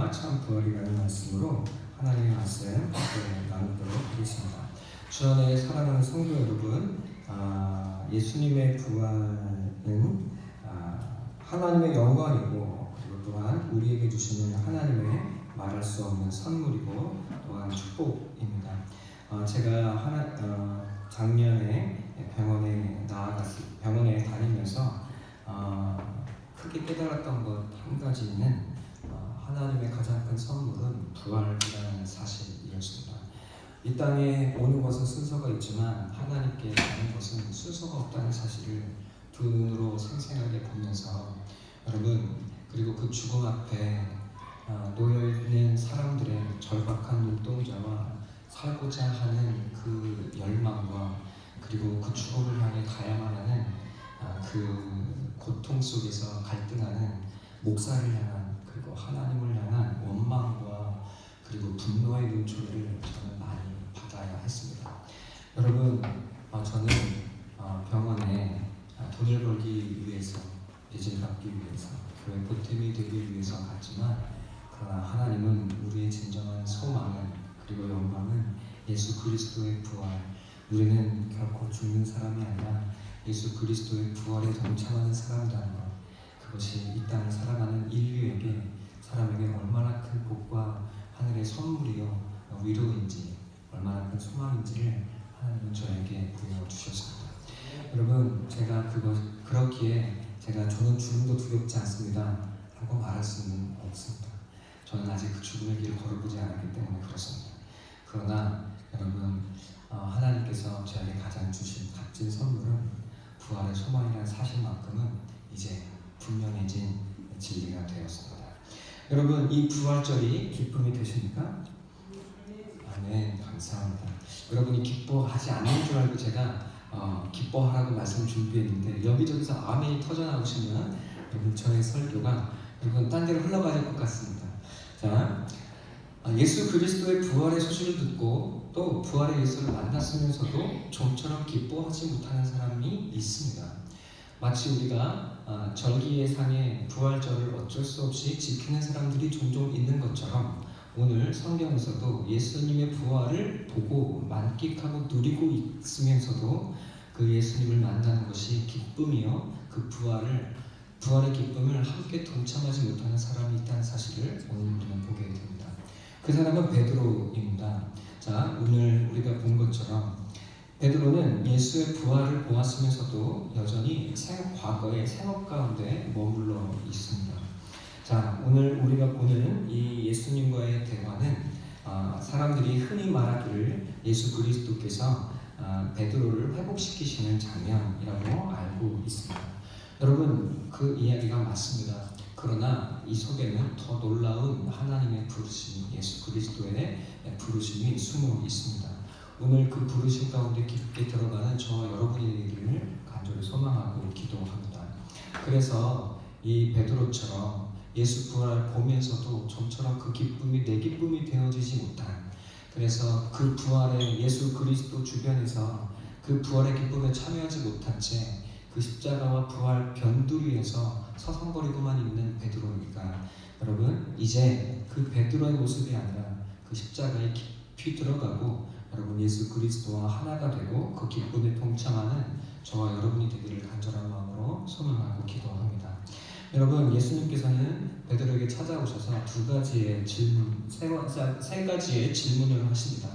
부활과 참 부활이라는 말씀으로 하나님의 말씀 함께 나누도록 하겠습니다. 주 안에 사랑하는 성도 여러분, 예수님의 부활은 하나님의 영광이고, 그리고 또한 우리에게 주시는 하나님의 말할 수 없는 선물이고 또한 축복입니다. 제가 작년에 병원에 다니면서 크게 깨달았던 것 한 가지는 하나님의 가장 큰 선물은 부활이라는 사실이었습니다. 이 땅에 오는 것은 순서가 있지만 하나님께 가는 것은 순서가 없다는 사실을 두 눈으로 생생하게 보면서, 여러분, 그리고 그 죽음 앞에 놓여있는 사람들의 절박한 눈동자와 살고자 하는 그 열망과, 그리고 그 죽음을 향해 가야만 하는 그 고통 속에서 갈등하는 목사를 향한, 그리고 하나님을 향한 원망과 그리고 분노의 눈초리를 저는 많이 받아야 했습니다. 여러분, 저는 병원에 돈을 벌기 위해서, 빚을 갚기 위해서, 교회 보탬이 되기 위해서 갔지만, 그러나 하나님은 우리의 진정한 소망은, 그리고 영광은 예수 그리스도의 부활, 우리는 결코 죽는 사람이 아니라 예수 그리스도의 부활에 동참하는 사람이라는 것, 그것이 이 땅을 살아가는 인류에게, 사람에게 얼마나 큰 복과 하늘의 선물이요 위로인지, 얼마나 큰 소망인지를 하나님은 저에게 보여주셨습니다. 여러분, 제가 그렇기에 저는 죽음도 두렵지 않습니다 라고 말할 수는 없습니다. 저는 아직 그 죽음의 길을 걸어보지 않았기 때문에 그렇습니다. 그러나 여러분, 하나님께서 저에게 가장 주신 값진 선물은 부활의 소망이라는 사실만큼은 이제 분명해진 진리가 되었습니다. 여러분, 이 부활절이 기쁨이 되십니까? 아멘, 감사합니다. 여러분이 기뻐하지 않는 줄 알고 제가 기뻐하라고 말씀 준비했는데, 여기저기서 아멘이 터져나오시면 여러분, 저의 설교가 여러분 딴 데로 흘러가질 것 같습니다. 자, 예수 그리스도의 부활의 소식을 듣고 또 부활의 예수를 만났으면서도 좀처럼 기뻐하지 못하는 사람이 있습니다. 마치 우리가 절기예상의 부활절을 어쩔 수 없이 지키는 사람들이 종종 있는 것처럼, 오늘 성경에서도 예수님의 부활을 보고 만끽하고 누리고 있으면서도 그 예수님을 만나는 것이 기쁨이요, 그 부활의 기쁨을 함께 동참하지 못하는 사람이 있다는 사실을 오늘 우리는 보게 됩니다. 그 사람은 베드로입니다. 자, 오늘 우리가 본 것처럼 베드로는 예수의 부활을 보았으면서도 여전히 과거의 생업 가운데 머물러 있습니다. 자, 오늘 우리가 보는 이 예수님과의 대화는 사람들이 흔히 말하기를 예수 그리스도께서 베드로를 회복시키시는 장면이라고 알고 있습니다. 여러분, 그 이야기가 맞습니다. 그러나 이 속에는 더 놀라운 하나님의 부르심이, 예수 그리스도의 부르심이 숨어 있습니다. 오늘 그 부르심 가운데 깊게 들어가는 저와 여러분이 되기를 간절히 소망하고 기도합니다. 그래서 이 베드로처럼 예수 부활을 보면서도 좀처럼 그 기쁨이 내 기쁨이 되어지지 못한, 그래서 그 부활의 예수 그리스도 주변에서 그 부활의 기쁨에 참여하지 못한 채 그 십자가와 부활 변두리에서 서성거리고만 있는 베드로니까, 여러분, 이제 그 베드로의 모습이 아니라 그 십자가에 깊이 들어가고 여러분 예수 그리스도와 하나가 되고 그 기쁨에 동참하는 저와 여러분이 되기를 간절한 마음으로 소망하고 기도합니다. 여러분, 예수님께서는 베드로에게 찾아오셔서 세 가지의 질문을 하십니다.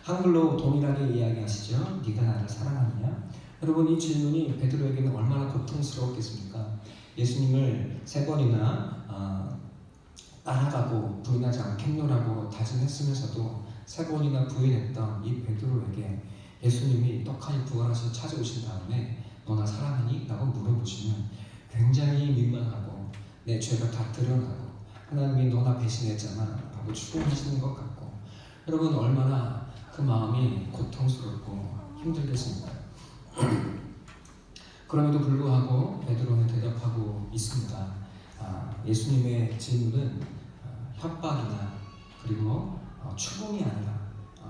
한글로 동일하게 이야기하시죠. 네가 나를 사랑하느냐? 여러분, 이 질문이 베드로에게는 얼마나 고통스러웠겠습니까? 예수님을 3번이나 따라가고 부인하지 않겠노라고 다짐했으면서도 3번이나 부인했던 이 베드로에게 예수님이 떡하니 부활하셔서 찾아오신 다음에 너 나 사랑하니? 라고 물어보시면 굉장히 민망하고 내 죄가 다 드러나고 하나님이 너 나 배신했잖아 라고 추궁하시는 것 같고, 여러분, 얼마나 그 마음이 고통스럽고 힘들겠습니까? 그럼에도 불구하고 베드로는 대답하고 있습니다. 예수님의 질문은 협박이나 그리고 추궁이 아니라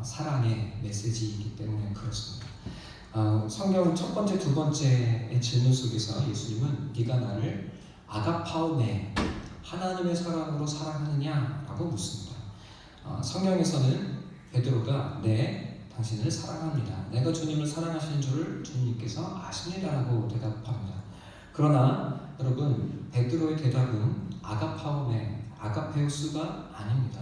사랑의 메시지이기 때문에 그렇습니다. 성경 첫 번째, 두 번째의 질문 속에서 예수님은 네가 나를 아가파오네, 하나님의 사랑으로 사랑하느냐라고 묻습니다. 성경에서는 베드로가 네, 당신을 사랑합니다. 내가 주님을 사랑하시는 줄을 주님께서 아십니다라고 대답합니다. 그러나 여러분, 베드로의 대답은 아가페우스가 아닙니다.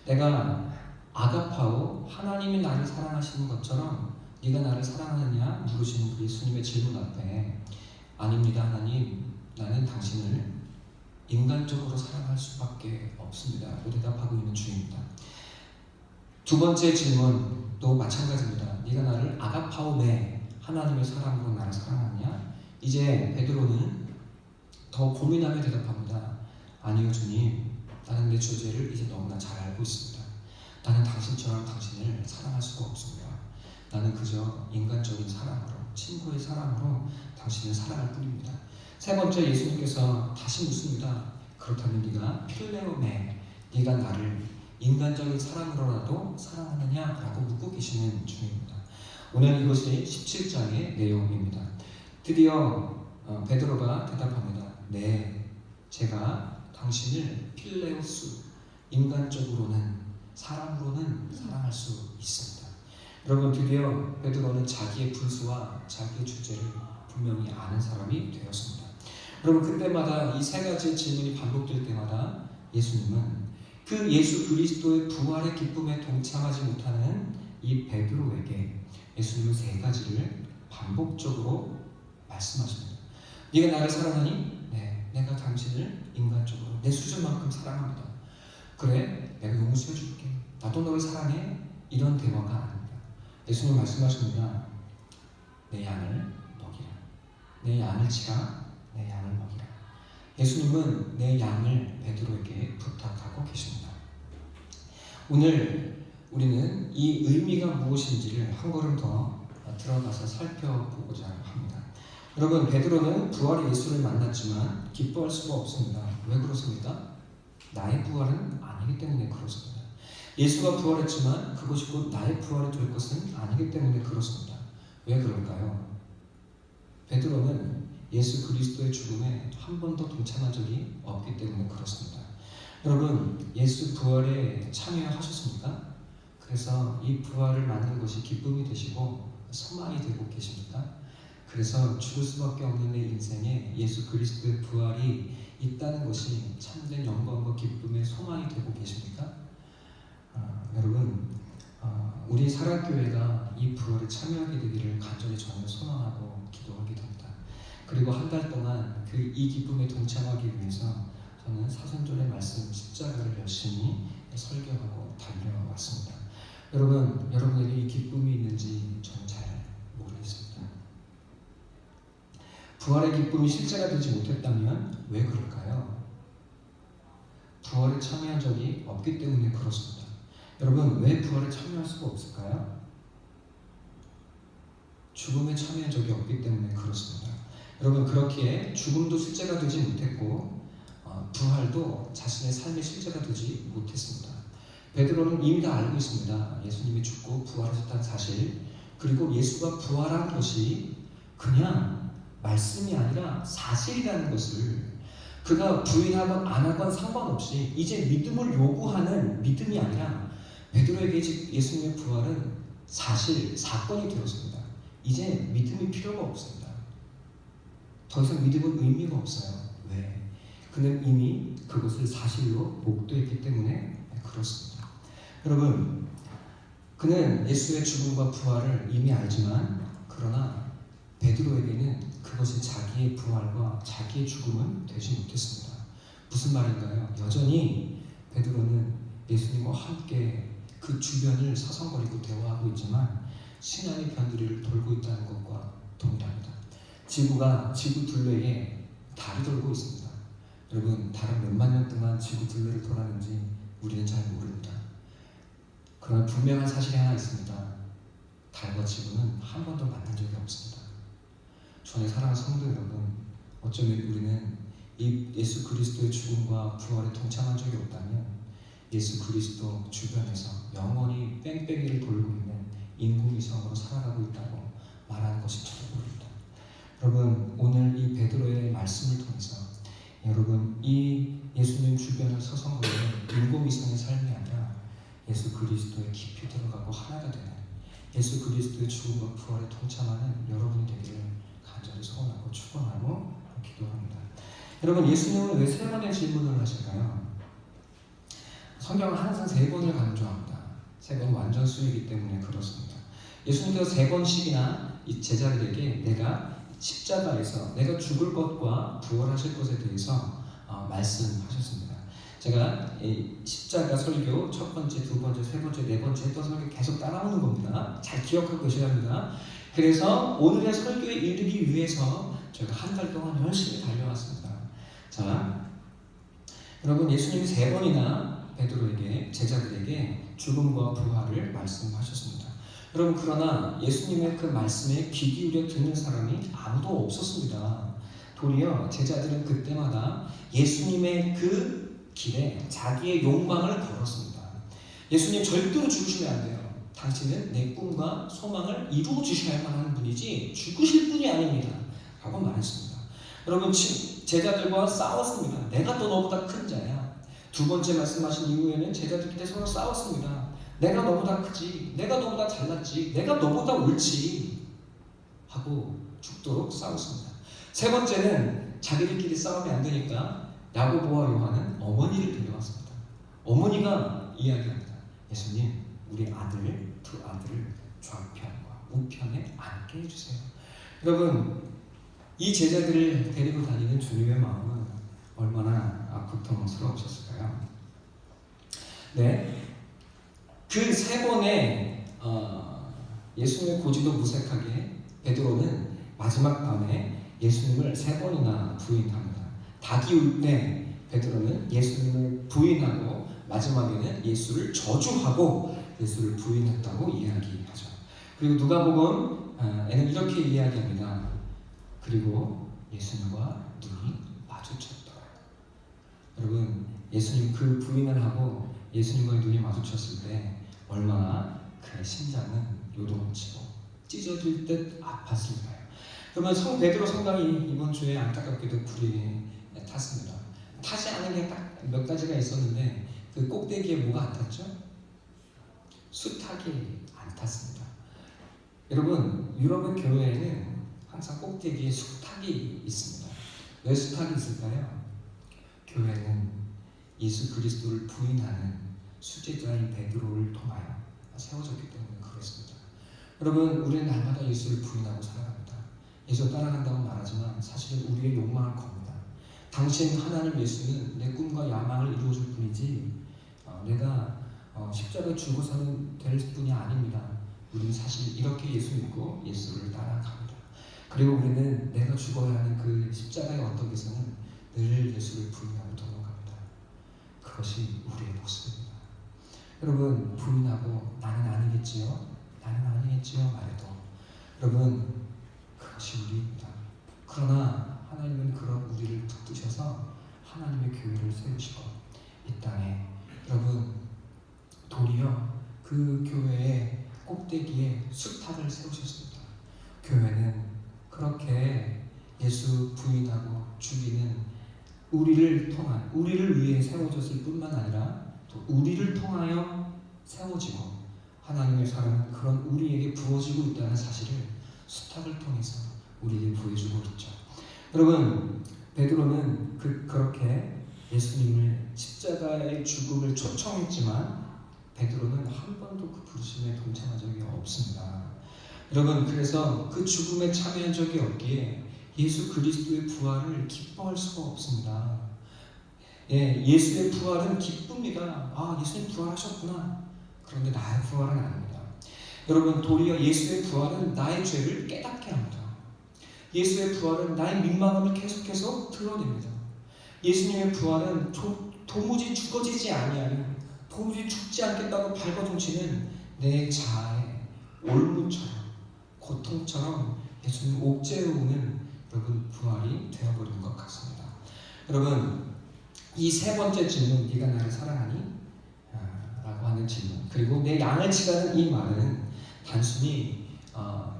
내가 아가파오, 하나님이 나를 사랑하시는 것처럼 네가 나를 사랑하느냐 물으시는 예수님의 질문 앞에 아닙니다 하나님, 나는 당신을 인간적으로 사랑할 수밖에 없습니다 라고 대답하고 있는 중입니다. 두 번째 질문도 마찬가지입니다. 네가 나를 아가파오메, 하나님의 사랑으로 나를 사랑하느냐? 이제 베드로는 더 고민하며 대답합니다. 아니요 주님, 나는 내 죄를 이제 너무나 잘 알고 있습니다. 나는 당신처럼 당신을 사랑할 수가 없습니다. 나는 그저 인간적인 사랑으로, 친구의 사랑으로 당신을 사랑할 뿐입니다. 세 번째, 예수님께서 다시 묻습니다. 그렇다면 네가 필레오메, 네가 나를 인간적인 사랑으로라도 사랑하느냐? 라고 묻고 계시는 중입니다. 오늘 이것이 17장의 내용입니다. 드디어 베드로가 대답합니다. 네, 제가 당신을 필레오스, 인간적으로는, 사랑으로는 사랑할 수 있습니다. 여러분, 드디어 베드로는 자기의 불수와 자기의 주제를 분명히 아는 사람이 되었습니다. 여러분, 그때마다 이 세 가지 질문이 반복될 때마다 예수님은 그 예수 그리스도의 부활의 기쁨에 동참하지 못하는 이 베드로에게 예수님은 세 가지를 반복적으로 말씀하십니다. 네가 나를 사랑하니? 네, 내가 당신을 인간적으로 내 수준만큼 사랑합니다. 그래, 내가 용서해 줄게. 나도 너를 사랑해. 이런 대화가 아닙니다. 예수님 말씀하십니다. 내 양을 먹이라. 내 양을 치라. 내 양을 먹이라. 예수님은 내 양을 베드로에게 부탁하고 계십니다. 오늘 우리는 이 의미가 무엇인지를 한 걸음 더 들어가서 살펴보고자 합니다. 여러분, 베드로는 부활의 예수를 만났지만 기뻐할 수가 없습니다. 왜 그렇습니까? 나의 부활은 아니기 때문에 그렇습니다. 예수가 부활했지만 그것이 곧 나의 부활이 될 것은 아니기 때문에 그렇습니다. 왜 그럴까요? 베드로는 예수 그리스도의 죽음에 한 번도 동참한 적이 없기 때문에 그렇습니다. 여러분, 예수 부활에 참여하셨습니까? 그래서 이 부활을 맞는 것이 기쁨이 되시고 소망이 되고 계십니까? 그래서 죽을 수밖에 없는 내 인생에 예수 그리스도의 부활이 있다는 것이 참된 영광과 기쁨의 소망이 되고 계십니까? 여러분, 우리 사랑교회가 이 부활에 참여하게 되기를 간절히 저는 소망하고 기도하게 됩니다. 그리고 한 달 동안 이 기쁨에 동참하기 위해서 저는 사순절의 말씀 십자가를 열심히 설교하고 달려왔습니다. 여러분, 여러분에게 이 기쁨이 있는지 저는 잘 모르겠습니다. 부활의 기쁨이 실제가 되지 못했다면 왜 그럴까요? 부활에 참여한 적이 없기 때문에 그렇습니다. 여러분, 왜 부활에 참여할 수가 없을까요? 죽음에 참여한 적이 없기 때문에 그렇습니다. 여러분, 그렇기에 죽음도 실제가 되지 못했고 부활도 자신의 삶의 실제가 되지 못했습니다. 베드로는 이미 다 알고 있습니다. 예수님이 죽고 부활하셨다는 사실, 그리고 예수가 부활한 것이 그냥 말씀이 아니라 사실이라는 것을, 그가 부인하건 안 하건 상관없이 이제 믿음을 요구하는 믿음이 아니라 베드로에게 예수님의 부활은 사실, 사건이 되었습니다. 이제 믿음이 필요가 없습니다. 더 이상 믿음은 의미가 없어요. 왜? 그는 이미 그것을 사실로 목도했기 때문에 그렇습니다. 여러분, 그는 예수의 죽음과 부활을 이미 알지만, 그러나 베드로에게는 그것이 자기의 부활과 자기의 죽음은 되지 못했습니다. 무슨 말인가요? 여전히 베드로는 예수님과 함께 그 주변을 서성거리고 대화하고 있지만 신앙의 변두리를 돌고 있다는 것과 동일합니다. 지구가 지구 둘레에 달이 돌고 있습니다. 여러분, 달은 몇만 년 동안 지구 둘레를 돌았는지 우리는 잘 모릅니다. 그러나 분명한 사실이 하나 있습니다. 달과 지구는 한 번도 만난 적이 없습니다. 저의 사랑하는 성도 여러분, 어쩌면 우리는 이 예수 그리스도의 죽음과 부활에 동참한 적이 없다면 예수 그리스도 주변에서 영원히 뺑뺑이를 돌고 있는 인공위성으로 살아가고 있다고 말하는 것일지도 모릅니다. 여러분, 오늘 이 베드로의 말씀을 통해서 여러분, 이 예수님 주변을 서성거리는 7 이상의 삶이 아니라 예수 그리스도에 깊이 들어가고 하나가 되는, 예수 그리스도의 죽음과 부활에 동참하는 여러분이 되기를 간절히 소원하고 축원하고 기도합니다. 여러분, 예수님은 왜 3번의 질문을 하실까요? 성경은 항상 3번을 강조합니다. 3번 완전 수이기 때문에 그렇습니다. 예수님께서 3번씩이나 이 제자들에게 내가 십자가에서 내가 죽을 것과 부활하실 것에 대해서 말씀하셨습니다. 제가 이 십자가 설교 첫 번째, 두 번째, 세 번째, 네 번째 했던 설교 계속 따라오는 겁니다. 잘 기억하고 계셔야 합니다. 그래서 오늘의 설교에 이르기 위해서 저희가 한 달 동안 열심히 달려왔습니다. 자, 여러분, 예수님이 3번이나 베드로에게, 제자들에게 죽음과 부활을 말씀하셨습니다. 여러분, 그러나 예수님의 그 말씀에 귀 기울여 듣는 사람이 아무도 없었습니다. 도리어 제자들은 그때마다 예수님의 그 길에 자기의 욕망을 걸었습니다. 예수님, 절대로 죽으시면 안 돼요. 당신은 내 꿈과 소망을 이루어 주셔야 만한 분이지 죽으실 분이 아닙니다. 라고 말했습니다. 여러분, 제자들과 싸웠습니다. 내가 또 너보다 큰 자야. 2번째 말씀하신 이후에는 제자들끼리 서로 싸웠습니다. 내가 너보다 크지, 내가 너보다 잘났지, 내가 너보다 옳지 하고 죽도록 싸웠습니다. 3번째는 자기들끼리 싸우면 안 되니까 야고보와 요한은 어머니를 데려왔습니다. 어머니가 이야기합니다. 예수님, 우리 두 아들을 좌편과 우편에 앉게 해주세요. 여러분, 이 제자들을 데리고 다니는 주님의 마음은 얼마나 고통스러우셨을까요? 네, 그 3번의 예수님의 고지도 무색하게 베드로는 마지막 밤에 예수님을 3번이나 부인합니다. 닭이 울 때 베드로는 예수님을 부인하고 마지막에는 예수를 저주하고 예수를 부인했다고 이야기하죠. 그리고 누가복음에는 이렇게 이야기합니다. 그리고 예수님과 눈이 마주쳤더라. 여러분, 예수님 그 부인을 하고 예수님과의 눈이 마주쳤을 때 얼마나 그의 심장은 요동치고 찢어질 듯 아팠을까요? 그러면 성 베드로 성당이 이번 주에 안타깝게도 불이 탔습니다. 타지 않은 게 딱 몇 가지가 있었는데 그 꼭대기에 뭐가 안 탔죠? 수탉이 안 탔습니다. 여러분, 유럽의 교회에는 항상 꼭대기에 수탉이 있습니다. 왜 수탉이 있을까요? 교회는 예수 그리스도를 부인하는 수제자인 베드로를 통하여 세워졌기 때문에 그렇습니다. 여러분, 우리는 날마다 예수를 부인하고 살아갑니다. 예수 따라간다고 말하지만 사실은 우리의 욕망을 겁니다. 당신 하나님 예수는 내 꿈과 야망을 이루어줄 뿐이지 내가 십자가에 죽어서는 될 뿐이 아닙니다. 우리는 사실 이렇게 예수 믿고 예수를 따라갑니다. 그리고 우리는 내가 죽어야 하는 그 십자가의 언덕에서는 늘 예수를 부인하고 도망갑니다. 그것이 우리의 모습입니다. 여러분, 부인하고 나는 아니겠지요? 나는 아니겠지요? 말해도 여러분, 그것이 우리입니다. 그러나 하나님은 그런 우리를 붙드셔서 하나님의 교회를 세우시고 이 땅에 여러분 도리어 그 교회의 꼭대기에 수탉을 세우셨습니다. 교회는 그렇게 예수 부인하고 죽이는 우리를 통한, 우리를 위해 세워졌을 뿐만 아니라 또 우리를 통하여 세워지고 하나님의 사랑은 그런 우리에게 부어지고 있다는 사실을 수탉을 통해서 우리에게 보여주고 있죠. 여러분, 베드로는 그렇게 예수님을 십자가의 죽음을 초청했지만 베드로는 한 번도 그 부르심에 동참한 적이 없습니다. 여러분, 그래서 그 죽음에 참여한 적이 없기에 예수 그리스도의 부활을 기뻐할 수가 없습니다. 예, 예수의 부활은 기쁩니다. 아, 예수님 부활하셨구나. 그런데 나의 부활은 아닙니다. 여러분, 도리어 예수의 부활은 나의 죄를 깨닫게 합니다. 예수의 부활은 나의 민망함을 계속해서 드러냅니다. 예수님의 부활은 도무지 죽어지지 아니하며 도무지 죽지 않겠다고 발버둥치는 내 자아의 올무처럼 고통처럼 예수님 옥죄어 오는 여러분 부활이 되어버린 것 같습니다. 여러분, 이 3번째 질문, 네가 나를 사랑하니? 라고 하는 질문, 그리고 내 양을 치라는 이 말은 단순히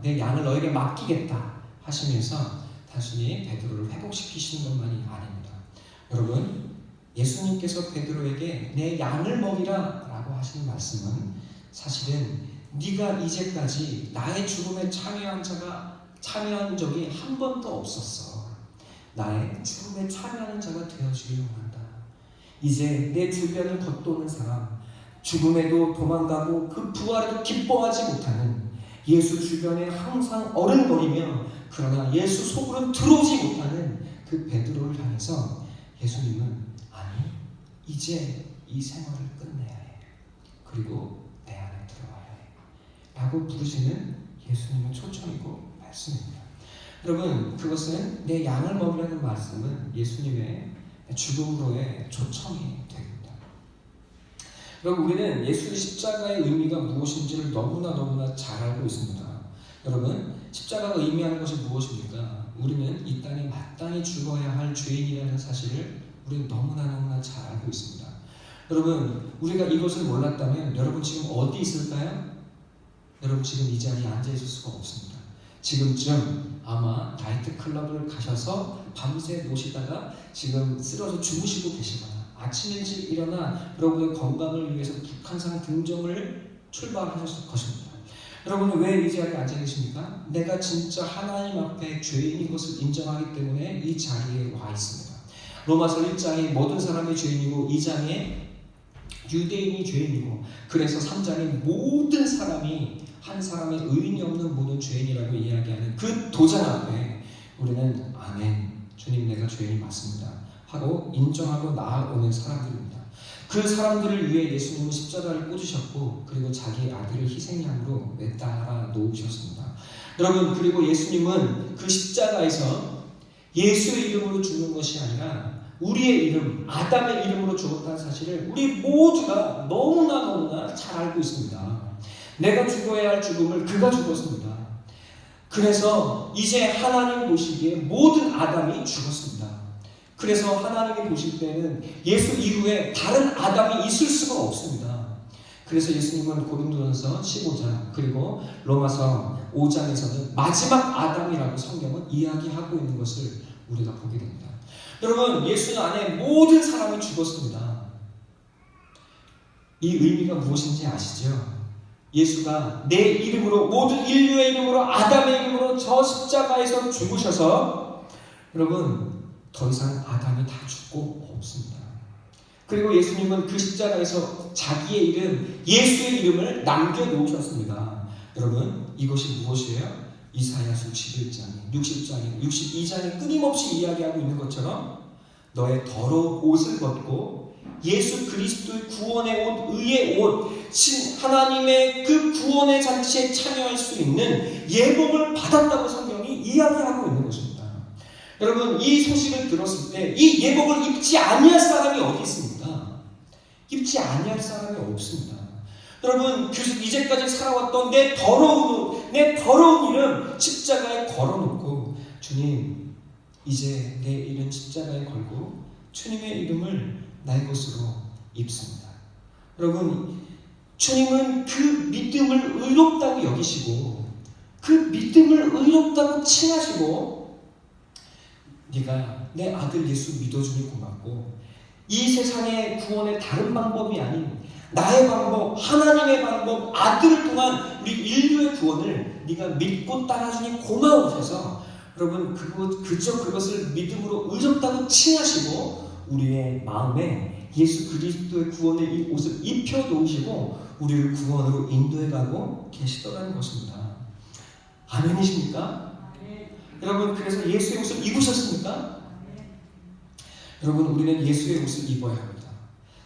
내 양을 너에게 맡기겠다 하시면서 단순히 베드로를 회복시키시는 것만이 아닙니다. 여러분, 예수님께서 베드로에게 내 양을 먹이라 라고 하시는 말씀은 사실은 네가 이제까지 나의 죽음에 참여한 적이 한 번도 없었어. 나의 죽음에 참여하는 자가 되어주기를 원한다. 이제 내 주변을 겉도는 사람, 죽음에도 도망가고 그 부활에도 기뻐하지 못하는, 예수 주변에 항상 어른거리며 그러나 예수 속으로 들어오지 못하는 그 베드로를 향해서 예수님은 아니, 이제 이 생활을 끝내야 해. 그리고 내 안에 들어와야 해. 라고 부르시는 예수님의 초청이고 말씀입니다. 여러분, 그것은 내 양을 먹이라는 말씀은 예수님의 죽음으로의 초청이 됩니다. 여러분, 우리는 예수의 십자가의 의미가 무엇인지를 너무나 잘 알고 있습니다. 여러분, 십자가가 의미하는 것이 무엇입니까? 우리는 이 땅에 마땅히 죽어야 할 죄인이라는 사실을 우리는 너무나 잘 알고 있습니다. 여러분, 우리가 이것을 몰랐다면 여러분 지금 어디 있을까요? 여러분 지금 이 자리에 앉아 있을 수가 없습니다. 지금쯤 아마 나이트클럽을 가셔서 밤새 노시다가 지금 쓰러져 주무시고 계시거나 아침 일찍 일어나 여러분의 건강을 위해서 북한산 등정을 출발하셨을 것입니다. 여러분은 왜 이 자리에 앉아 계십니까? 내가 진짜 하나님 앞에 죄인인 것을 인정하기 때문에 이 자리에 와 있습니다. 로마서 1장이 모든 사람이 죄인이고 2장에 유대인이 죄인이고, 그래서 3장에 모든 사람이 한 사람의 의인이 없는 모든 죄인이라고 이야기하는 그 도장 앞에 우리는 아멘, 주님 내가 죄인이 맞습니다 하고 인정하고 나아오는 사람들입니다. 그 사람들을 위해 예수님은 십자가를 꽂으셨고 그리고 자기 아들을 희생양으로 매달아 놓으셨습니다. 여러분, 그리고 예수님은 그 십자가에서 예수의 이름으로 죽는 것이 아니라 우리의 이름, 아담의 이름으로 죽었다는 사실을 우리 모두가 너무나 잘 알고 있습니다. 내가 죽어야 할 죽음을 그가 죽었습니다. 그래서 이제 하나님이 보시기에 모든 아담이 죽었습니다. 그래서 하나님이 보실 때는 예수 이후에 다른 아담이 있을 수가 없습니다. 그래서 예수님은 고린도전서 15장 그리고 로마서 5장에서는 마지막 아담이라고 성경은 이야기하고 있는 것을 우리가 보게 됩니다. 여러분, 예수 안에 모든 사람이 죽었습니다. 이 의미가 무엇인지 아시죠? 예수가 내 이름으로, 모든 인류의 이름으로, 아담의 이름으로 저 십자가에서 죽으셔서 여러분 더 이상 아담이 다 죽고 없습니다. 그리고 예수님은 그 십자가에서 자기의 이름, 예수의 이름을 남겨놓으셨습니다. 여러분, 이것이 무엇이에요? 이사야서 61장에, 60장에, 62장에 끊임없이 이야기하고 있는 것처럼 너의 더러운 옷을 벗고 예수 그리스도의 구원의 옷, 의의 옷, 하나님의 그 구원의 잔치에 참여할 수 있는 예복을 받았다고 성경이 이야기하고 있는 것입니다. 여러분, 이 소식을 들었을 때 이 예복을 입지 아니할 사람이 어디 있습니까? 입지 아니할 사람이 없습니다. 여러분, 이제까지 살아왔던 내 더러운 옷, 내 더러운 이름 십자가에 걸어놓고 주님, 이제 내 이름 십자가에 걸고 주님의 이름을 나의 것으로 입습니다. 여러분, 주님은 그 믿음을 의롭다고 여기시고 그 믿음을 의롭다고 칭하시고 네가 내 아들 예수 믿어주니 고맙고 이 세상의 구원의 다른 방법이 아닌 나의 방법, 하나님의 방법, 아들을 통한 우리 인류의 구원을 네가 믿고 따라주니 고마우셔서 여러분 그저 그것을 믿음으로 의롭다고 칭하시고 우리의 마음에 예수 그리스도의 구원의 이 옷을 입혀 놓으시고 우리를 구원으로 인도해 가고 계시더라는 것입니다. 아멘이십니까? 여러분, 그래서 예수의 옷을 입으셨습니까? 여러분, 우리는 예수의 옷을 입어야 합니다.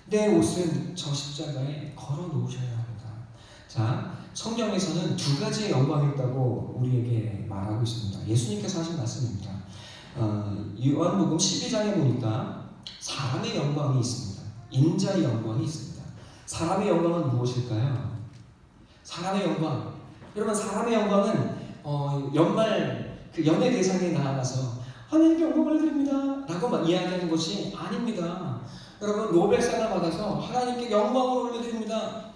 내 옷은 저 십자가에 걸어 놓으셔야 합니다. 자, 성경에서는 두 가지의 영광이 있다고 우리에게 말하고 있습니다. 예수님께서 하신 말씀입니다. 요한복음 12장에 보니까 사람의 영광이 있습니다. 인자의 영광이 있습니다. 사람의 영광은 무엇일까요? 사람의 영광. 여러분, 사람의 영광은 연말 그 연예 대상에 나아가서 하나님께 영광을 드립니다 라고 막 이야기하는 것이 아닙니다. 여러분, 노벨상을 받아서 하나님께 영광을 올려드립니다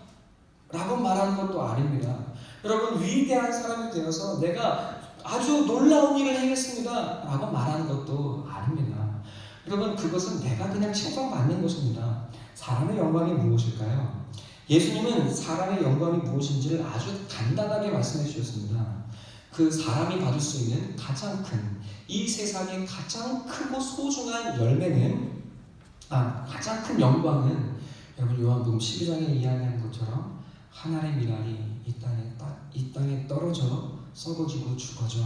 라고 말하는 것도 아닙니다. 여러분, 위대한 사람이 되어서 내가 아주 놀라운 일을 행했습니다 라고 말하는 것도 아닙니다. 여러분, 그것은 내가 그냥 칭송받는 것입니다. 사람의 영광이 무엇일까요? 예수님은 사람의 영광이 무엇인지를 아주 간단하게 말씀해 주셨습니다. 그 사람이 받을 수 있는 가장 큰, 이 세상의 가장 크고 소중한 열매는, 가장 큰 영광은, 여러분 요한복음 12장에 이야기한 것처럼 하나의 미랄이 이 땅에 떨어져 썩어지고 죽어져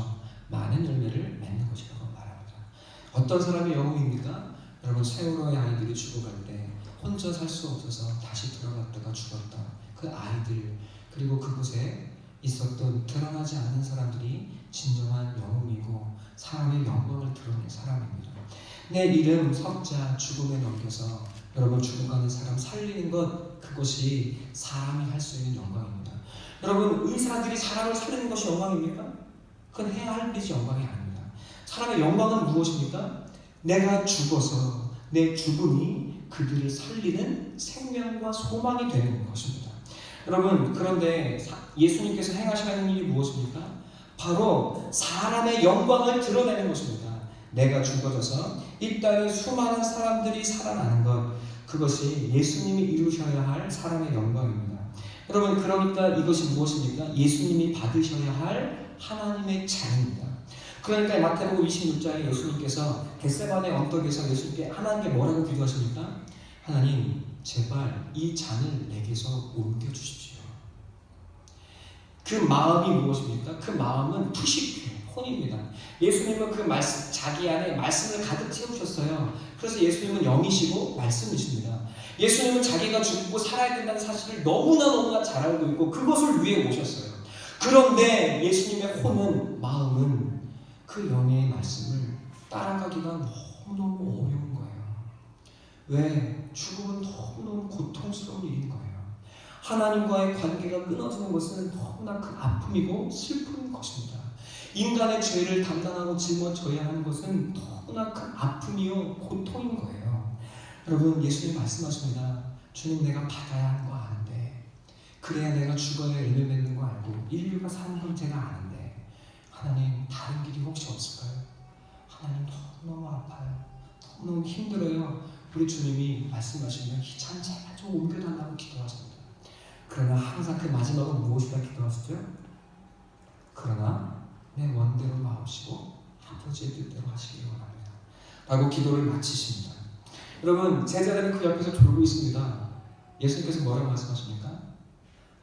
많은 열매를 맺는 것이라고 말합니다. 어떤 사람의 영웅입니까? 여러분, 세월호의 아이들이 죽어갈 때 혼자 살 수 없어서 다시 들어갔다가 죽었던 그 아이들, 그리고 그곳에 있었던 드러나지 않는 사람들이 진정한 영웅이고 사람의 영광을 드러낸 사람입니다. 내 이름 석자 죽음에 넘겨서 여러분 죽어가는 사람 살리는 것, 그것이 사람이 할 수 있는 영광입니다. 여러분, 의사들이 사람을 살리는 것이 영광입니까? 그건 해야 할 일이지 영광이 아닙니다. 사람의 영광은 무엇입니까? 내가 죽어서 내 죽음이 그들을 살리는 생명과 소망이 되는 것입니다. 여러분, 그런데 예수님께서 행하시는 일이 무엇입니까? 바로 사람의 영광을 드러내는 것입니다. 내가 죽어져서 이 땅에 수많은 사람들이 살아나는 것, 그것이 예수님이 이루셔야 할 사람의 영광입니다. 여러분, 그러니까 이것이 무엇입니까? 예수님이 받으셔야 할 하나님의 잔입니다. 그러니까 마태복음 26장에 예수님께서 겟세마네 언덕에서 예수님께 하나님께 뭐라고 기도하십니까? 하나님, 제발 이 잔을 내게서 옮겨주십시오. 그 마음이 무엇입니까? 그 마음은 푸시피, 혼입니다. 예수님은 그 말씀, 자기 안에 말씀을 가득 채우셨어요. 그래서 예수님은 영이시고 말씀이십니다. 예수님은 자기가 죽고 살아야 된다는 사실을 너무나 잘 알고 있고 그것을 위해 오셨어요. 그런데 예수님의 혼은, 마음은 그 영의 말씀을 따라가기가 너무너무 어려운 거예요. 왜? 죽음은 너무너무 고통스러운 일인 거예요. 하나님과의 관계가 끊어지는 것은 너무나 큰 아픔이고 슬픈 것입니다. 인간의 죄를 담당하고 짊어져야 하는 것은 너무나 큰 아픔이요 고통인 거예요. 여러분, 예수님 말씀하십니다. 주님, 내가 받아야 하는 거 아는데, 그래야 내가 죽어야 열매 맺는 거 알고 인류가 사는 건 제가 아는데, 하나님, 다른 길이 혹시 없을까요? 하나님, 너무너무 아파요. 너무너무 힘들어요. 우리 주님이 말씀하시면 이 잔 제발 좀 옮겨달라고 기도하십니다. 그러나 항상 그 마지막은 무엇이라 기도하시죠? 그러나 내 원대로 마옵시고 아버지의 뜻대로 하시기를 원합니다. 라고 기도를 마치십니다. 여러분, 제자들은 그 옆에서 졸고 있습니다. 예수님께서 뭐라고 말씀하십니까?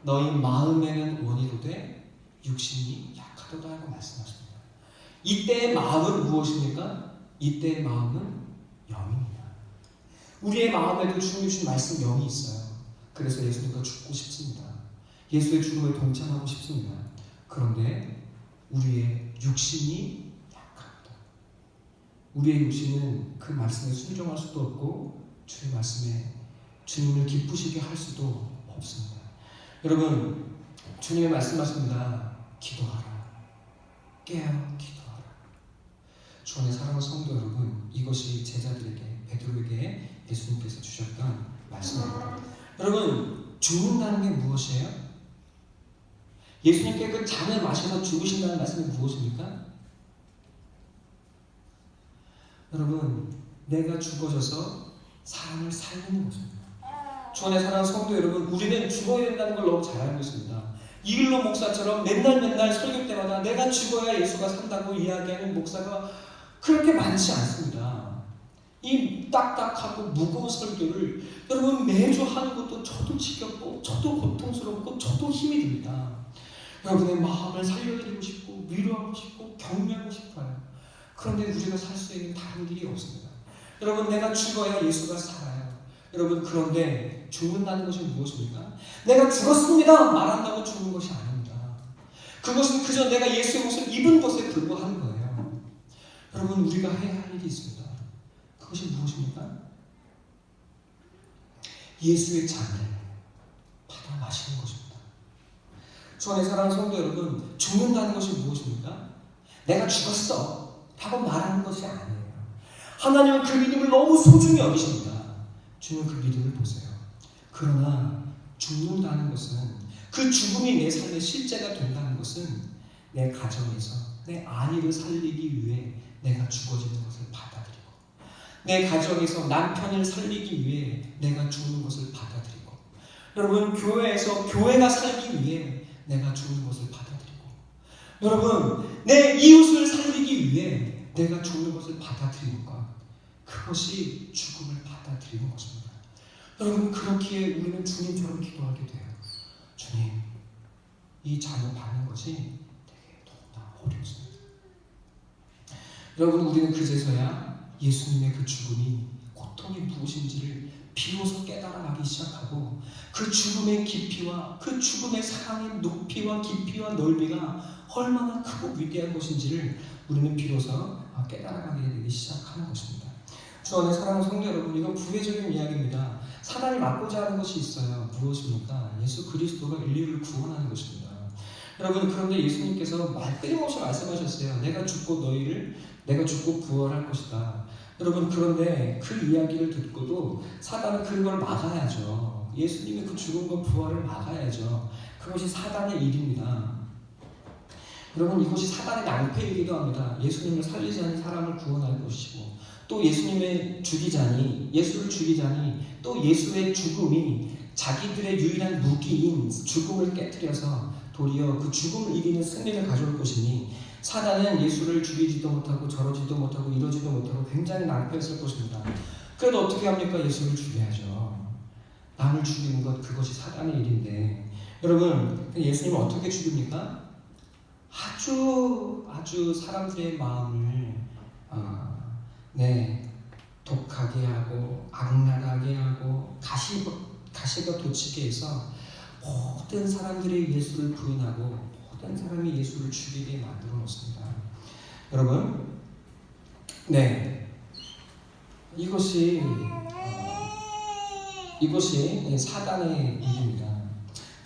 너희 마음에는 원이로되 육신이 약하도다 하고 말씀하십니다. 이때의 마음은 무엇입니까? 이때의 마음은 영입니다. 우리의 마음에도 주님 주신 말씀 영이 있어요. 그래서 예수님과 죽고 싶습니다. 예수의 죽음에 동참하고 싶습니다. 그런데 우리의 육신이 약합니다. 우리의 육신은 그 말씀에 순종할 수도 없고 주의 말씀에 주님을 기쁘시게 할 수도 없습니다. 여러분, 주님의 말씀하십니다. 기도하라. 깨어 기도하라. 주 안에 사랑하는 성도 여러분, 이것이 제자들에게, 베드로에게 예수님께서 주셨던 말씀입니다. 여러분, 죽는다는 게 무엇이에요? 예수님께 그 잔을 마셔서 죽으신다는 말씀이 무엇입니까? 여러분, 내가 죽어져서 사람을 살리는 것입니다. 주 안에 사랑하는 성도 여러분, 우리는 죽어야 된다는 걸 너무 잘 알고 있습니다. 이일로 목사처럼 맨날 설교 때마다 내가 죽어야 예수가 산다고 이야기하는 목사가 그렇게 많지 않습니다. 이 딱딱하고 무거운 설교를 여러분 매주 하는 것도 저도 지겹고 저도 고통스럽고 저도 힘이 듭니다. 여러분의 마음을 살려드리고 싶고 위로하고 싶고 격려하고 싶어요. 그런데 우리가 살 수 있는 다른 길이 없습니다. 여러분, 내가 죽어야 예수가 살아요. 여러분, 그런데 죽는다는 것이 무엇입니까? 내가 죽었습니다 말한다고 죽는 것이 아닙니다. 그것은 그저 내가 예수의 옷을 입은 것에 불과한 거예요. 여러분, 우리가 해야 할 일이 있습니다. 그것이 무엇입니까? 예수의 잔을 받아 마시는 것입니다. 주 안에 사랑하는 성도 여러분, 죽는다는 것이 무엇입니까? 내가 죽었어 라고 말하는 것이 아니에요. 하나님은 그 믿음을 너무 소중히 여기십니다. 주님 그 믿음을 보세요. 그러나 죽는다는 것은, 그 죽음이 내 삶의 실제가 된다는 것은 내 가정에서 내 아이를 살리기 위해 내가 죽어지는 것을 받아들이고, 내 가정에서 남편을 살리기 위해 내가 죽는 것을 받아들이고, 여러분 교회에서 교회가 살기 위해 내가 죽는 것을 받아들이고, 여러분 내 이웃을 살리기 위해 내가 죽는 것을 받아들이는 것, 그것이 죽음을 받아들이는 것입니다. 여러분 그렇기에 우리는 주님처럼 기도하게 돼요. 주님, 이 자녀 받는 것이 되게 너무나 어렵습니다. 여러분 우리는 그제서야 예수님의 그 죽음이 고통이 무엇인지를 비로소 깨달아가기 시작하고, 그 죽음의 깊이와 그 죽음의 사랑의 높이와 깊이와 넓이가 얼마나 크고 위대한 것인지를 우리는 비로소 깨달아가게 되기 시작하는 것입니다. 주 안에 사랑하는 성도 여러분, 이건 부회적인 이야기입니다. 사단이 맡고자 하는 것이 있어요. 무엇입니까? 예수 그리스도가 인류를 구원하는 것입니다. 여러분 그런데 예수님께서 끊임없이 말씀하셨어요. 내가 죽고 부활할 것이다. 여러분 그런데 그 이야기를 듣고도 사단은 그걸 막아야죠. 예수님의 그 죽음과 부활을 막아야죠. 그것이 사단의 일입니다. 여러분 이것이 사단의 낭패이기도 합니다. 예수님을 살리지 않은 사람을 구원할 것이고, 또 예수를 죽이자니 또 예수의 죽음이 자기들의 유일한 무기인 죽음을 깨뜨려서 도리어 그 죽음을 이기는 승리를 가져올 것이니, 사단은 예수를 죽이지도 못하고 저러지도 못하고 이러지도 못하고 굉장히 낭패했을 것입니다. 그래도 어떻게 합니까? 예수를 죽여야죠. 남을 죽이는 것, 그것이 사단의 일인데, 여러분 예수님은 어떻게 죽입니까? 아주 사람들의 마음을 독하게 하고 악랄하게 하고 가시가 돋치게 해서 모든 사람들이 예수를 부인하고 모든 사람이 예수를 죽이게 만들어 놓습니다. 여러분, 이것이 사단의 일입니다.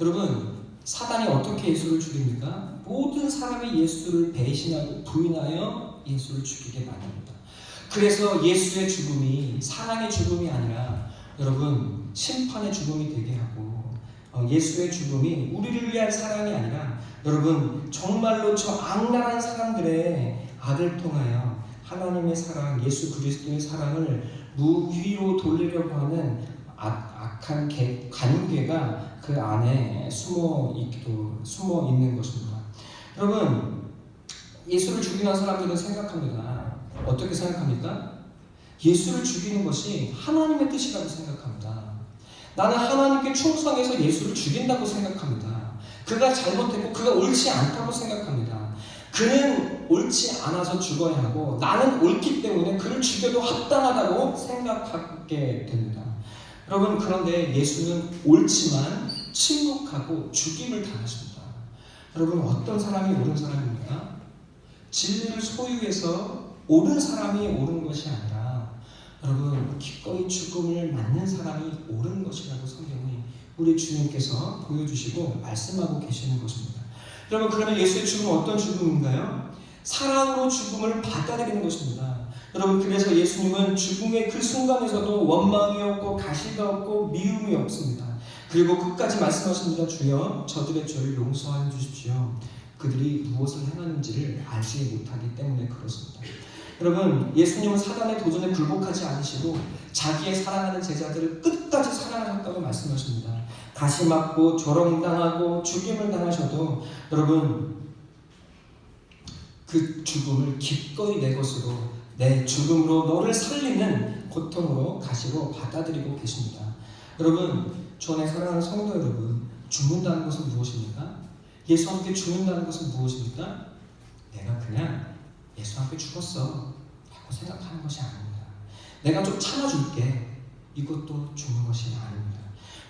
여러분, 사단이 어떻게 예수를 죽입니까? 모든 사람이 예수를 배신하고 부인하여 예수를 죽이게 만듭니다. 그래서 예수의 죽음이 사랑의 죽음이 아니라 여러분 심판의 죽음이 되게 하고, 예수의 죽음이 우리를 위한 사랑이 아니라 여러분 정말로 저 악랄한 사람들의 악을 통하여 하나님의 사랑, 예수 그리스도의 사랑을 무위로 돌리려고 하는 악한 관계가 그 안에 숨어 있는 것입니다. 여러분 예수를 죽이는 사람들은 생각합니다. 어떻게 생각합니까? 예수를 죽이는 것이 하나님의 뜻이라고 생각합니다. 나는 하나님께 충성해서 예수를 죽인다고 생각합니다. 그가 잘못했고 그가 옳지 않다고 생각합니다. 그는 옳지 않아서 죽어야 하고 나는 옳기 때문에 그를 죽여도 합당하다고 생각하게 됩니다. 여러분 그런데 예수는 옳지만 침묵하고 죽임을 당하십니다. 여러분 어떤 사람이 옳은 사람입니까? 진리를 소유해서 옳은 사람이 옳은 것이 아니라 여러분 기꺼이 죽음을 맞는 사람이 옳은 것이라고 성경이 우리 주님께서 보여주시고 말씀하고 계시는 것입니다. 여러분 그러면 예수의 죽음은 어떤 죽음인가요? 사랑으로 죽음을 받아들이는 것입니다. 여러분 그래서 예수님은 죽음의 그 순간에서도 원망이 없고 가시가 없고 미움이 없습니다. 그리고 끝까지 말씀하십니다. 주여 저들의 죄를 용서하여 주십시오. 그들이 무엇을 행하는지를 알지 못하기 때문에 그렇습니다. 여러분 예수님은 사단의 도전에 굴복하지 않으시고 자기의 사랑하는 제자들을 끝까지 사랑하셨다고 말씀하십니다. 가시 맞고 조롱당하고 죽임을 당하셔도 여러분 그 죽음을 기꺼이 내 것으로, 내 죽음으로 너를 살리는 고통으로 가시로 받아들이고 계십니다. 여러분 주 안에 사랑하는 성도 여러분, 죽는다는 것은 무엇입니까? 예수와 함께 죽는다는 것은 무엇입니까? 내가 그냥 예수와 함께 죽었어 라고 생각하는 것이 아닙니다. 내가 좀 참아줄게, 이것도 죽는 것이 아닙니다.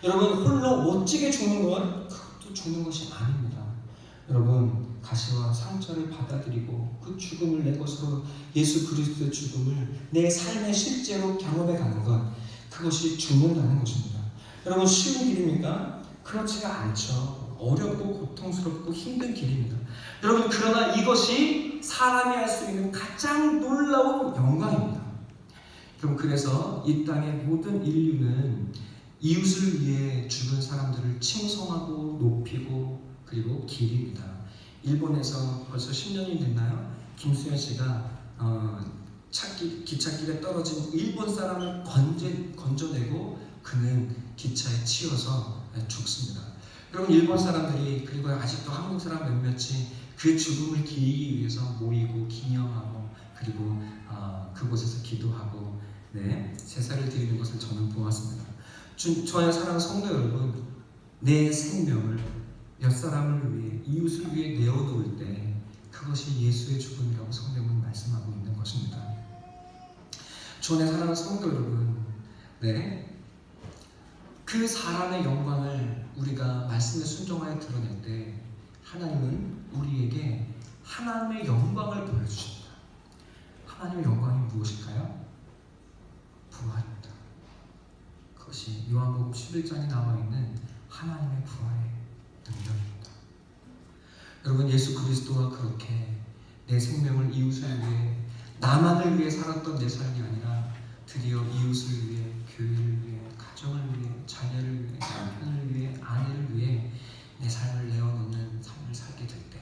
여러분 홀로 멋지게 죽는 건 그것도 죽는 것이 아닙니다. 여러분 가시와 상처를 받아들이고 그 죽음을 내 것으로, 예수 그리스도의 죽음을 내 삶의 실제로 경험해 가는 것, 그것이 죽는다는 것입니다. 여러분 쉬운 길입니까? 그렇지가 않죠. 어렵고 고통스럽고 힘든 길입니다. 여러분 그러나 이것이 사람이 할 수 있는 가장 놀라운 영광입니다. 그럼 그래서 이 땅의 모든 인류는 이웃을 위해 죽은 사람들을 칭송하고 높이고 그리고 기립니다. 일본에서 벌써 10년이 됐나요? 김수현 씨가 기찻길에 떨어진 일본 사람을 건져내고 그는 기차에 치여서 죽습니다. 여러분, 일본 사람들이 그리고 아직도 한국 사람 몇몇이 그 죽음을 기리기 위해서 모이고 기념하고 그리고 그곳에서 기도하고 제사를 드리는 것을 저는 보았습니다. 저의 사랑하는 성도 여러분, 내 생명을 몇 사람을 위해 이웃을 위해 내어놓을 때 그것이 예수의 죽음이라고 성경은 말씀하고 있는 것입니다. 저의 사랑하는 성도 여러분, 그 사람의 영광을 우리가 말씀에 순종하여 드러낼 때 하나님은 우리에게 하나님의 영광을 보여주십니다. 하나님의 영광이 무엇일까요? 부활입니다. 그것이 요한복음 11장에 나와있는 하나님의 부활의 능력입니다. 여러분, 예수 그리스도와 그렇게 내 생명을 이웃을 위해 나만을 위해 살았던 내 삶이 아니라 드디어 이웃을 위해, 교회를 위해, 가정을 위해, 자녀를 위해, 남편을 위해, 아내를 위해 내 삶을 내어놓는 삶을 살게 될 때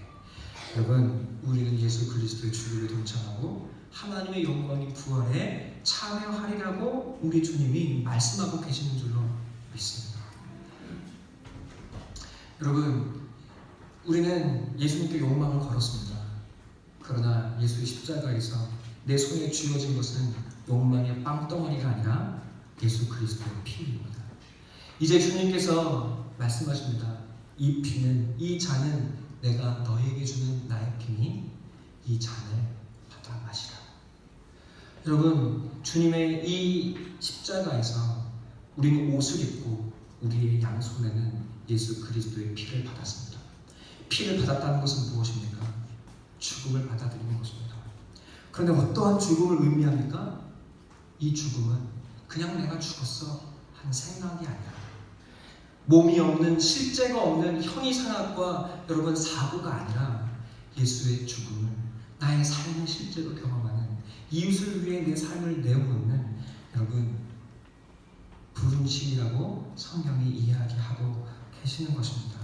여러분, 우리는 예수 그리스도의 죽음에 동참하고 하나님의 영광이 부활에 참여하리라고 우리 주님이 말씀하고 계시는 줄로 믿습니다. 여러분, 우리는 예수님께 욕망을 걸었습니다. 그러나 예수의 십자가에서 내 손에 쥐어진 것은 욕망의 빵덩어리가 아니라 예수 그리스도의 피입니다. 이제 주님께서 말씀하십니다. 이 피는, 이 잔은 내가 너에게 주는 나의 피니 이 잔을 받아 마시라. 여러분, 주님의 이 십자가에서 우리는 옷을 입고 우리의 양손에는 예수 그리스도의 피를 받았습니다. 피를 받았다는 것은 무엇입니까? 죽음을 받아들이는 것입니다. 그런데 어떠한 죽음을 의미합니까? 이 죽음은 그냥 내가 죽었어 하는 생각이 아니라 몸이 없는, 실제가 없는 형이상학과 여러분 사고가 아니라 예수의 죽음을 나의 삶을 실제로 경험하는, 이웃을 위해 내 삶을 내어놓는 여러분 부름심이라고 성경이 이야기하고 계시는 것입니다.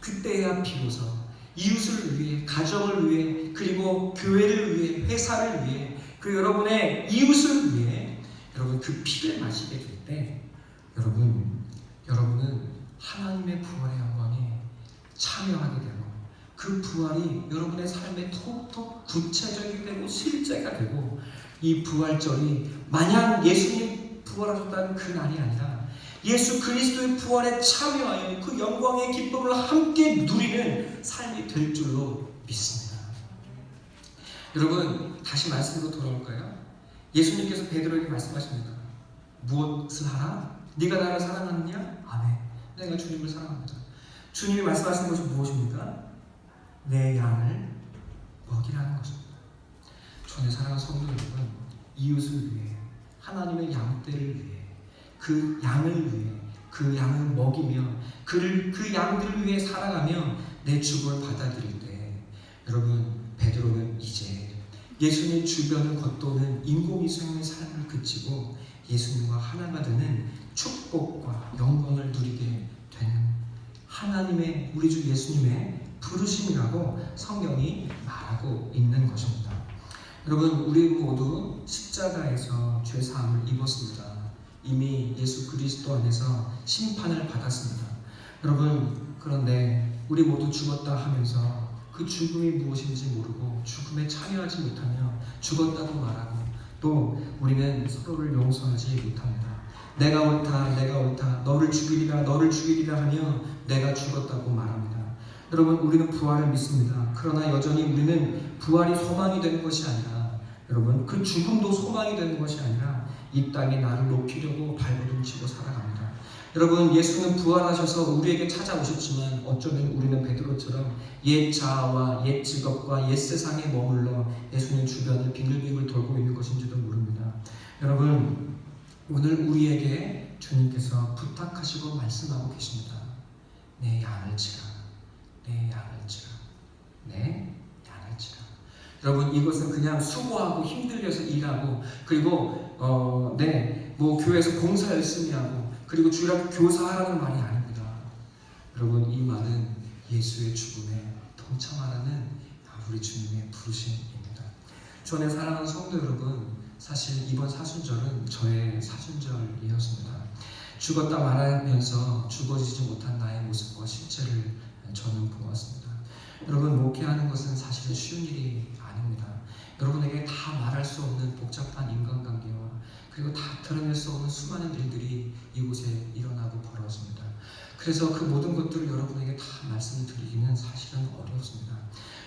그때야 비로소 이웃을 위해, 가정을 위해, 그리고 교회를 위해, 회사를 위해, 그 여러분의 이웃을 위해 여러분 그 피를 마시게 될 때 여러분은 하나님의 부활의 영광에 참여하게 되고 그 부활이 여러분의 삶에 톡톡 구체적이 되고 실제가 되고, 이 부활절이 마냥 예수님 부활하셨다는 그 날이 아니라 예수 그리스도의 부활에 참여하여 그 영광의 기쁨을 함께 누리는 삶이 될 줄로 믿습니다. 여러분, 다시 말씀으로 돌아올까요? 예수님께서 베드로에게 말씀하십니다. 무엇을 하라? 네가 나를 사랑하느냐? 아멘. 내가 주님을 사랑합니다. 주님이 말씀하신 것이 무엇입니까? 내 양을 먹이라는 것입니다. 저의 사랑하는 성도 여러분, 이웃을 위해, 하나님의 양떼를 위해, 그 양을 위해, 그 양을 먹이며 그 양들을 위해 살아가며 내 죽음을 받아들일 때 여러분, 베드로는 이제 예수님 주변을 겉도는 인공위성의 삶을 그치고 예수님과 하나가 되는 축복과 영광을 누리게 되는 하나님의, 우리 주 예수님의 부르심이라고 성경이 말하고 있는 것입니다. 여러분, 우리 모두 십자가에서 죄사함을 입었습니다. 이미 예수 그리스도 안에서 심판을 받았습니다. 여러분, 그런데 우리 모두 죽었다 하면서 그 죽음이 무엇인지 모르고 죽음에 참여하지 못하며 죽었다고 말하고, 또 우리는 서로를 용서하지 못합니다. 내가 옳다, 너를 죽이리라 하며 내가 죽었다고 말합니다. 여러분, 우리는 부활을 믿습니다. 그러나 여전히 우리는 부활이 소망이 되는 것이 아니라, 여러분, 그 죽음도 소망이 되는 것이 아니라 이 땅에 나를 높이려고 발버둥치고 살아갑니다. 여러분, 예수는 부활하셔서 우리에게 찾아오셨지만 어쩌면 우리는 베드로처럼 옛 자아와 옛 직업과 옛 세상에 머물러 예수님 주변을 빙글빙글 돌고 있는 것인지도 모릅니다. 여러분, 오늘 우리에게 주님께서 부탁하시고 말씀하고 계십니다. 내 양을 치라. 여러분, 이것은 그냥 수고하고 힘들려서 일하고, 그리고 교회에서 공사 열심히 하고, 그리고 주일학교 교사하라는 말이 아닙니다. 여러분, 이 말은 예수의 죽음에 동참하라는 우리 주님의 부르심입니다. 주 안에 사랑하는 성도 여러분, 사실 이번 사순절은 저의 사순절이었습니다. 죽었다 말하면서 죽어지지 못한 나의 모습과 실체를 저는 보았습니다. 여러분, 목회하는 것은 사실 쉬운 일이 아닙니다. 여러분에게 다 말할 수 없는 복잡한 인간관계와 그리고 다 드러낼 수 없는 수많은 일들이 이곳에 일어나고 벌어집니다. 그래서 그 모든 것들을 여러분에게 다 말씀을 드리기는 사실은 어렵습니다.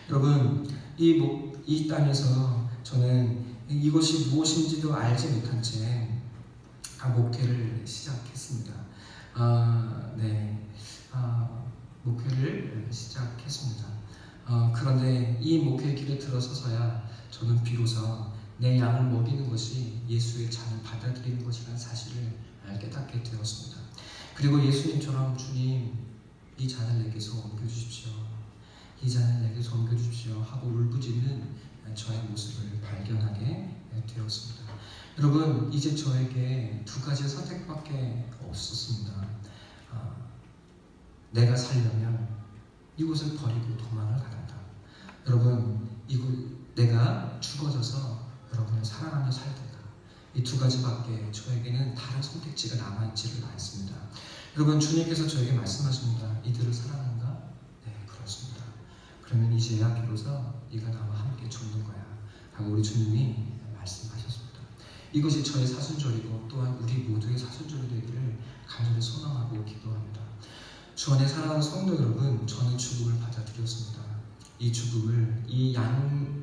여러분, 이 땅에서 저는 이것이 무엇인지도 알지 못한 채 목회를 시작했습니다. 목회를 시작했습니다. 그런데 이 목회의 길에 들어서서야 저는 비로소 내 양을 먹이는 것이 예수의 잔을 받아들이는 것이라는 사실을 깨닫게 되었습니다. 그리고 예수님처럼 주님, 이 잔을 내게서 옮겨주십시오. 이 잔을 내게서 옮겨주십시오 하고 울부짖는 저의 모습을 발견하게 되었습니다. 여러분, 이제 저에게 두 가지 선택밖에 없었습니다. 내가 살려면 이곳을 버리고 도망을 가란다. 여러분, 내가 죽어져서 여러분을 사랑하며 살 텐다. 이 두 가지밖에 저에게는 다른 선택지가 남아있지를 않습니다. 여러분, 주님께서 저에게 말씀하십니다. 이들을 사랑하는가? 네, 그렇습니다. 그러면 이제야 비로소 네가 나와 함께 죽는 거야 라고 우리 주님이 말씀하셨습니다. 이것이 저의 사순절이고 또한 우리 모두의 사순절이 되기를 간절히 소망하고 기도합니다. 주 안에 사랑하는 성도 여러분, 저는 죽음을 받아들였습니다. 이 죽음을,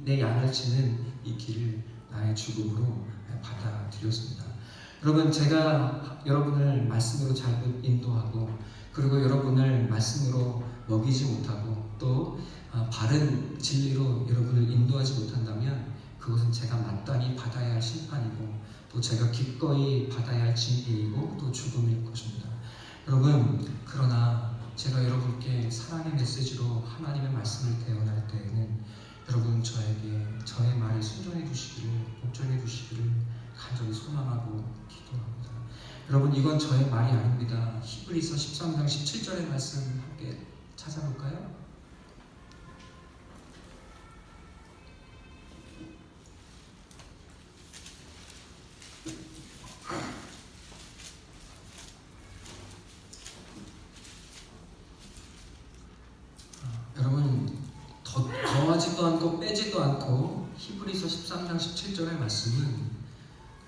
내 양을 치는 이 길을 나의 죽음으로 받아들였습니다. 여러분, 제가 여러분을 말씀으로 잘못 인도하고 그리고 여러분을 말씀으로 먹이지 못하고 또 바른 진리로 여러분을 인도하지 못한다면 그것은 제가 마땅히 받아야 할 심판이고 또 제가 기꺼이 받아야 할 징계이고 또 죽음일 것입니다. 여러분, 그러나 제가 여러분께 사랑의 메시지로 하나님의 말씀을 대언할 때에는 여러분 저에게 저의 말에 순종해 주시기를, 복종해 주시기를 간절히 소망하고 기도합니다. 여러분, 이건 저의 말이 아닙니다. 히브리서 13장 17절의 말씀 함께 찾아볼까요? 여러분, 더하지도 않고 빼지도 않고 히브리서 13장 17절의 말씀은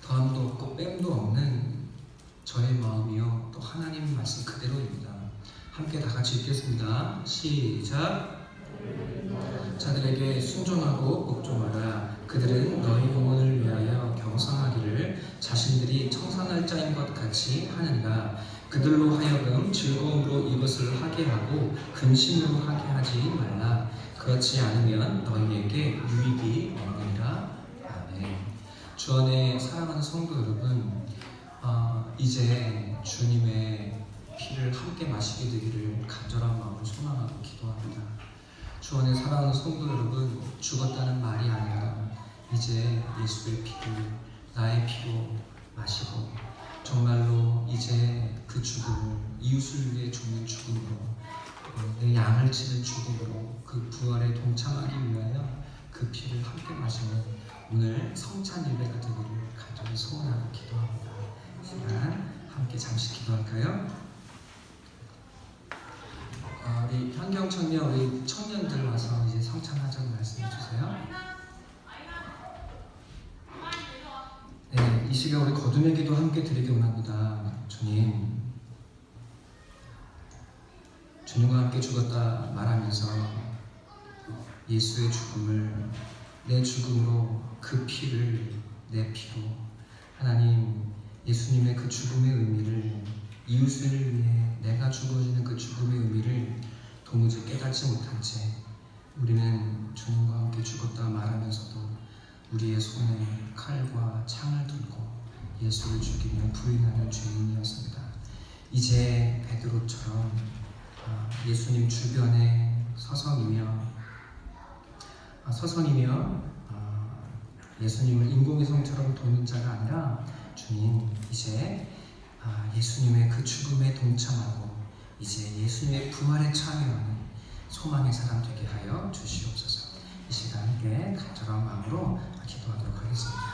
더함도 없고 뺨도 없는 저의 마음이요 또 하나님 말씀 그대로입니다. 함께 다 같이 읽겠습니다. 시작. 자들에게 순종하고 복종하라. 그들은 너희 영혼을 위하여 경성하기를 자신들이 청산할 자인 것 같이 하느니라. 그들로 하여금 즐거움으로 이것을 하게 하고 근심으로 하게 하지 말라. 그렇지 않으면 너희에게 유익이 없느니라. 아멘. 주 안에 사랑하는 성도 여러분, 이제 주님의 피를 함께 마시게 되기를 간절한 마음으로 소망하고 기도합니다. 주 안에 사랑하는 성도 여러분, 죽었다는 말이 아니라 이제 예수의 피를 나의 피로 마시고 정말로 이제 그 죽음을 이웃을 위해 죽는 죽음으로 내 양을 치는 죽음으로 그 부활에 동참하기 위하여 그 피를 함께 마시는 오늘 성찬 예배가 되기를 간절히 소원하고 기도합니다. 시간 함께 잠시 기도할까요? 우리 현경 청년, 우리 청년들 와서 이제 성찬하자고 말씀해 주세요. 네, 이 시간 우리 거듭의 기도 함께 드리기 원합니다. 주님과 함께 죽었다 말하면서 예수의 죽음을 내 죽음으로 그 피를 내 피로 하나님 예수님의 그 죽음의 의미를 이웃을 위해 내가 죽어지는 그 죽음의 의미를 도무지 깨닫지 못한 채 우리는 주님과 함께 죽었다 말하면서도 우리의 손에 칼과 창을 들고 예수를 죽이며 부인하는 죄인이었습니다. 이제 베드로처럼 예수님 주변에 서성이며 예수님을 인공위성처럼 도는 자가 아니라 주님, 이제 예수님의 그 죽음에 동참하고 이제 예수님의 부활에 참여하는 소망의 사람 되게 하여 주시옵소서. 이 시간 함께 간절한 마음으로 기도하도록 하겠습니다.